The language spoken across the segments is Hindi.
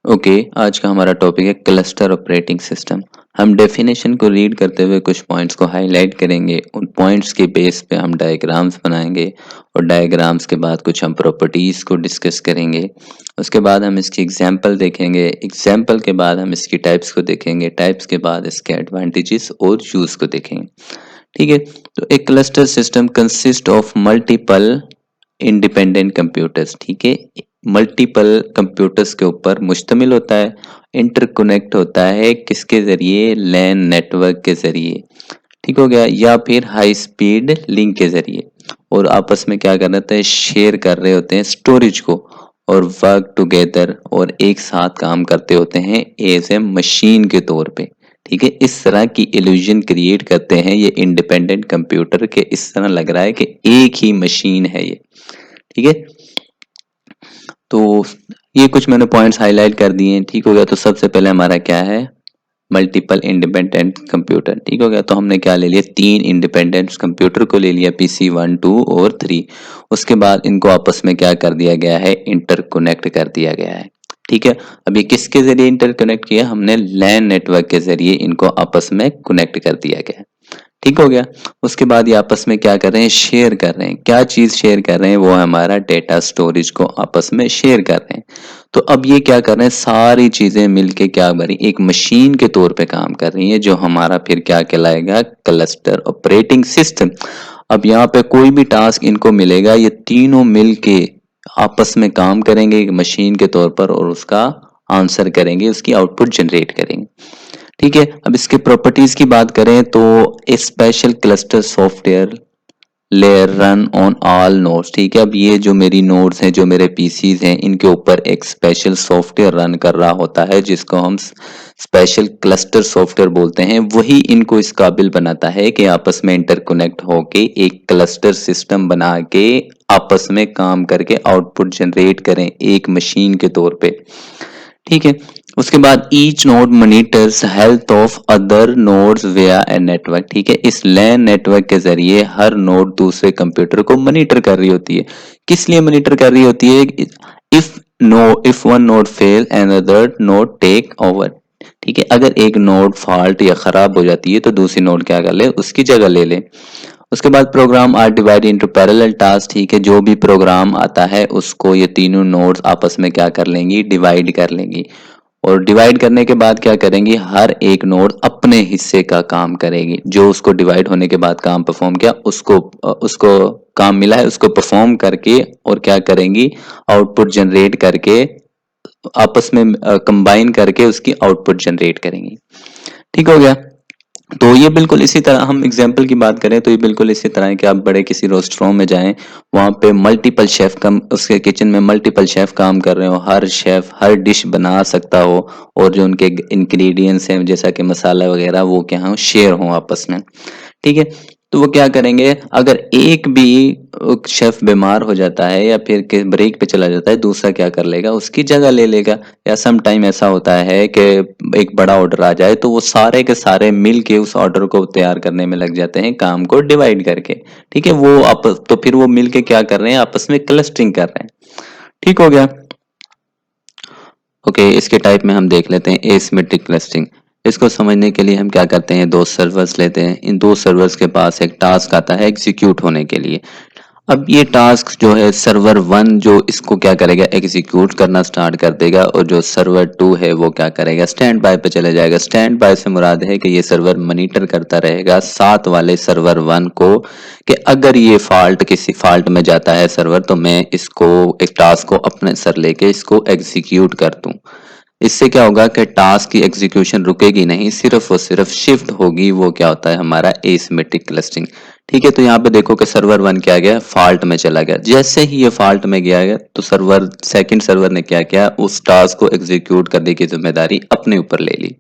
ओके, आज का हमारा टॉपिक है क्लस्टर ऑपरेटिंग सिस्टम। हम डेफिनेशन को रीड करते हुए कुछ पॉइंट्स को हाईलाइट करेंगे। उन पॉइंट्स के बेस पे हम डायग्राम्स बनाएंगे और डायग्राम्स के बाद कुछ हम प्रॉपर्टीज़ को डिस्कस करेंगे। उसके बाद हम इसकी एग्जांपल देखेंगे। एग्जांपल के बाद हम इसकी टाइप्स को देखेंगे। टाइप्स के बाद इसके एडवांटेजेस और यूज़ को देखेंगे। ठीक है, तो एक cluster system consist of multiple independent computers. ठीक है, मल्टीपल कंप्यूटर्स के ऊपर मुश्तमिल होता है, इंटरकनेक्ट होता है किसके जरिए, लैन नेटवर्क के जरिए। ठीक हो गया, या फिर हाई स्पीड लिंक के जरिए। और आपस में क्या कर रहे होते हैं, शेयर कर रहे होते हैं स्टोरेज को और वर्क टुगेदर और एक साथ काम करते होते हैं एज ए मशीन के तौर पे। ठीक है, इस तरह की इल्यूजन क्रिएट करते हैं ये इंडिपेंडेंट कंप्यूटर के, इस तरह लग रहा है कि एक ही मशीन है ये। ठीक है, तो ये कुछ मैंने पॉइंट्स हाईलाइट कर दिए हैं। ठीक हो गया, तो सबसे पहले हमारा क्या है, मल्टीपल इंडिपेंडेंट कंप्यूटर। ठीक हो गया, तो हमने क्या ले लिया, तीन इंडिपेंडेंट कंप्यूटर को ले लिया, पीसी 1 2 और 3। उसके बाद इनको आपस में क्या कर दिया गया है, इंटरकनेक्ट कर दिया गया है। ठीक है, अब ये किसके जरिए इंटरकनेक्ट किया, हमने लैन नेटवर्क के जरिए इनको आपस में कनेक्ट कर दिया गया है। ठीक हो गया, उसके बाद ये आपस में क्या कर रहे हैं, शेयर कर रहे हैं। क्या चीज शेयर कर रहे हैं, वो हमारा डेटा स्टोरेज को आपस में शेयर कर रहे हैं। तो अब ये क्या कर रहे हैं, सारी चीजें मिलके क्या बनी, एक मशीन के तौर पे काम कर रही है, जो हमारा फिर क्या कहलाएगा, क्लस्टर ऑपरेटिंग सिस्टम। अब यहाँ पे कोई भी टास्क इनको मिलेगा, ये तीनों मिलके आपस में काम करेंगे एक मशीन के तौर पर और उसका आंसर करेंगे, उसकी आउटपुट जनरेट करेंगे। ठीक है, अब इसके प्रॉपर्टीज की बात करें तो a special cluster software layer run on all nodes. ठीक है, अब ये जो मेरी नोड्स हैं, जो मेरे पीसीज हैं, इनके ऊपर एक स्पेशल सॉफ्टवेयर रन कर रहा होता है जिसको हम स्पेशल क्लस्टर सॉफ्टवेयर बोलते हैं। वही इनको इस काबिल बनाता है कि आपस में इंटरकनेक्ट होके एक क्लस्टर सिस्टम बना के आपस में काम करके आउटपुट जनरेट करें एक मशीन के तौर पे। ठीक है, उसके बाद each node monitors health of other nodes विया ए नेटवर्क। ठीक है, इस लैन नेटवर्क के जरिए हर नोड दूसरे कंप्यूटर को मॉनिटर कर रही होती है। किस लिए मॉनिटर कर रही होती है, if one node fail and other node take over. ठीक है, अगर एक नोड फॉल्ट या खराब हो जाती है तो दूसरी नोड क्या कर ले, उसकी जगह ले ले। उसके बाद program are divide into parallel task. ठीक है, जो भी प्रोग्राम आता है उसको ये तीनों नोड्स आपस में क्या कर लेंगी, डिवाइड कर लेंगी। और डिवाइड करने के बाद क्या करेंगी, हर एक नोड अपने हिस्से का काम करेगी। जो उसको डिवाइड होने के बाद काम परफॉर्म किया, उसको काम मिला है, उसको परफॉर्म करके और क्या करेंगी, आउटपुट जनरेट करके आपस में कंबाइन करके उसकी आउटपुट जनरेट करेंगी। ठीक हो गया, तो ये बिल्कुल इसी तरह, हम एग्जाम्पल की बात करें तो ये बिल्कुल इसी तरह है कि आप बड़े किसी रेस्टोरेंट में जाएं, वहां पे मल्टीपल शेफ कम, उसके किचन में मल्टीपल शेफ काम कर रहे हो, हर शेफ हर डिश बना सकता हो और जो उनके इंग्रेडिएंट्स हैं जैसा कि मसाला वगैरह वो क्या हो, शेयर हो आपस में। ठीक है, तो वो क्या करेंगे, अगर एक भी शेफ बीमार हो जाता है या फिर के ब्रेक पे चला जाता है, दूसरा क्या कर लेगा, उसकी जगह ले लेगा। या सम टाइम ऐसा होता है कि एक बड़ा ऑर्डर आ जाए तो वो सारे के सारे मिल के उस ऑर्डर को तैयार करने में लग जाते हैं, काम को डिवाइड करके। ठीक है, वो आपस तो फिर वो मिल के क्या कर रहे हैं, आपस में क्लस्टरिंग कर रहे हैं। ठीक हो गया, ओके, इसके टाइप में हम देख लेते हैं एसिमेट्रिक क्लस्टरिंग। इसको समझने के लिए हम क्या करते हैं, दो सर्वर्स लेते हैं। इन दो सर्वर्स के पास एक टास्क आता है एग्जीक्यूट होने के लिए। अब ये टास्क जो है सर्वर 1 जो इसको क्या करेगा, एग्जीक्यूट करना स्टार्ट कर देगा, और जो सर्वर 2 है वो क्या करेगा, स्टैंड बाय पे चले जाएगा। स्टैंड बाय से मुराद है कि ये सर्वर मॉनिटर करता रहेगा साथ वाले सर्वर 1 को, कि अगर ये फॉल्ट किसी फॉल्ट में जाता है सर्वर, तो मैं इसको एक टास्क को अपने सर लेके इसको एग्जीक्यूट कर दूं। इससे क्या होगा कि टास्क की एग्जीक्यूशन रुकेगी नहीं, सिर्फ और सिर्फ शिफ्ट होगी। वो क्या होता है, हमारा एसिमेट्रिक क्लस्टरिंग। ठीक है, तो यहाँ पे देखो कि सर्वर 1 क्या गया, फॉल्ट में चला गया। जैसे ही ये फॉल्ट में गया तो सेकंड सर्वर ने क्या किया, उस टास्क को एग्जीक्यूट करने की जिम्मेदारी अपने ऊपर ले ली।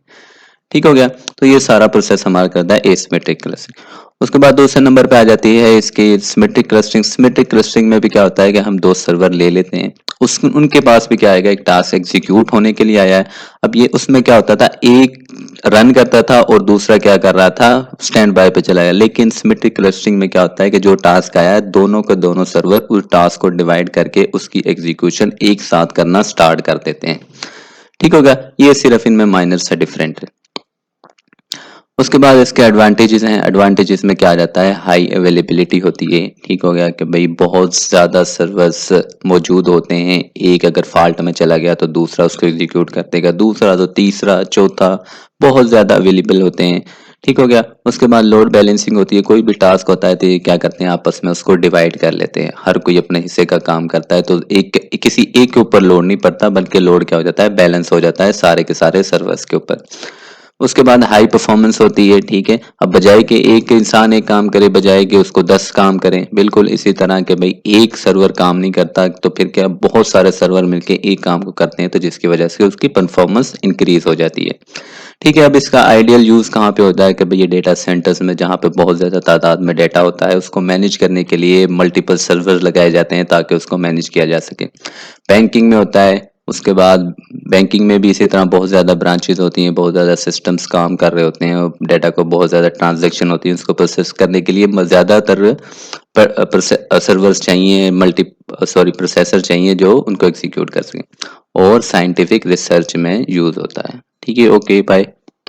ठीक हो गया, तो ये सारा प्रोसेस हमारा करता है एसिमेट्रिक क्लस्टरिंग। उसके बाद दूसरे नंबर पे आ जाती है इसकी सिमेट्रिक क्लस्टरिंग। सिमेट्रिक क्लस्टरिंग में भी क्या होता है कि हम दो सर्वर ले लेते हैं, उस उनके पास भी क्या आएगा, एक टास्क एग्जीक्यूट होने के लिए आया है। अब ये उसमें क्या होता था, एक रन करता था और दूसरा क्या कर रहा था, स्टैंड बाय पे चला गया। लेकिन सिमेट्रिक क्लस्टरिंग में क्या होता है कि जो टास्क आया है, दोनों के दोनों सर्वर उस टास्क को डिवाइड करके उसकी एग्जीक्यूशन एक साथ करना स्टार्ट कर देते हैं। ठीक हो गया, ये सिर्फ इनमें माइनर सा डिफरेंट है। उसके बाद इसके एडवांटेजेस हैं। एडवांटेजेस में क्या आ जाता है, हाई अवेलेबिलिटी होती है। ठीक हो गया कि भाई बहुत ज़्यादा सर्वर्स मौजूद होते हैं, एक अगर फॉल्ट में चला गया तो दूसरा उसको एग्जीक्यूट कर देगा, दूसरा तो तीसरा चौथा, बहुत ज़्यादा अवेलेबल होते हैं। ठीक हो गया। उसके बाद लोड बैलेंसिंग होती है, कोई भी टास्क होता है तो ये क्या करते हैं आपस में उसको डिवाइड कर लेते हैं, हर कोई अपने हिस्से का काम करता है, तो एक किसी एक के ऊपर लोड नहीं पड़ता, बल्कि लोड क्या हो जाता है, बैलेंस हो जाता है सारे के सारे सर्वर्स के ऊपर। उसके बाद हाई परफॉर्मेंस होती है। ठीक है, अब बजाय कि एक इंसान एक काम करे, बजाय कि उसको 10 काम करें, बिल्कुल इसी तरह के भाई एक सर्वर काम नहीं करता तो फिर क्या, बहुत सारे सर्वर मिलके एक काम को करते हैं, तो जिसकी वजह से उसकी परफॉर्मेंस इंक्रीज हो जाती है। ठीक है, अब इसका आइडियल यूज कहाँ पे होता है कि भाई ये डेटा सेंटर्स में, जहाँ पे बहुत ज्यादा तादाद में डेटा होता है, उसको मैनेज करने के लिए मल्टीपल सर्वर लगाए जाते हैं ताकि उसको मैनेज किया जा सके। बैंकिंग में होता है। उसके बाद बैंकिंग में भी इसी तरह बहुत ज़्यादा ब्रांचेस होती हैं, बहुत ज़्यादा सिस्टम्स काम कर रहे होते हैं, और डेटा को बहुत ज़्यादा ट्रांजैक्शन होती है, उसको प्रोसेस करने के लिए ज़्यादातर सर्वर्स चाहिए, मल्टी सॉरी प्रोसेसर चाहिए जो उनको एग्जीक्यूट कर सकें, और साइंटिफिक रिसर्च में यूज़ होता है। ठीक है, ओके बाय।